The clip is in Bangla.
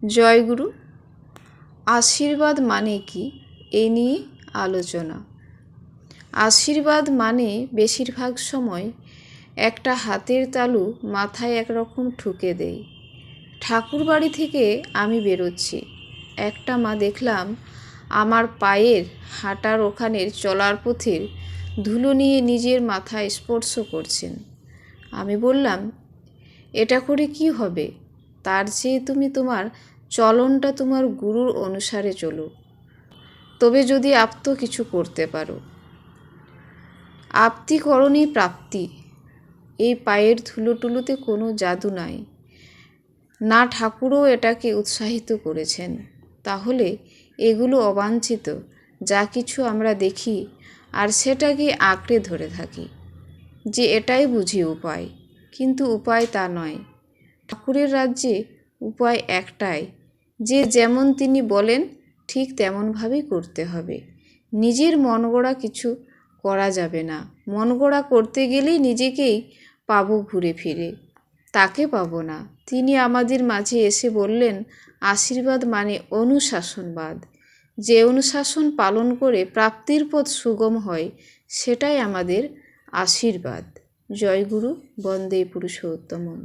জয়গুরু। আশীর্বাদ মানে কি এই নিয়ে আলোচনা। আশীর্বাদ মানে বেশিরভাগ সময় একটা হাতের তালু মাথায় একরকম ঠুকে দেয়। ঠাকুর বাড়ি থেকে আমি বেরোচ্ছি, একটা মা দেখলাম আমার পায়ের হাঁটার ওখানের চলার পথের ধুলো নিয়ে নিজের মাথায় স্পর্শ করছেন। আমি বললাম, এটা করে কি হবে? তার চেয়ে তুমি তোমার চলনটা তোমার গুরুর অনুসারে চলো, তবে যদি আপ্ত কিছু করতে পারো। আপ্তিকরণই প্রাপ্তি। এই পায়ের ধুলোটুলোতে কোনো জাদু নাই, না ঠাকুরও এটাকে উৎসাহিত করেছেন। তাহলে এগুলো অবাঞ্ছিত যা কিছু আমরা দেখি আর সেটাকে আঁকড়ে ধরে থাকি যে এটাই বুঝি উপায়, কিন্তু উপায় তা নয়। ঠাকুরের রাজ্যে উপায় একটাই, যে যেমন তিনি বলেন ঠিক তেমনভাবেই করতে হবে। নিজের মন গড়া কিছু করা যাবে না। মন গড়া করতে গেলেই নিজেকেই পাবো ঘুরে ফিরে, তাকে পাবো না। তিনি আমাদের মাঝে এসে বললেন, আশীর্বাদ মানে অনুশাসনবাদ। যে অনুশাসন পালন করে প্রাপ্তির পথ সুগম হয়, সেটাই আমাদের আশীর্বাদ। জয়গুরু। বন্দে পুরুষোত্তমম।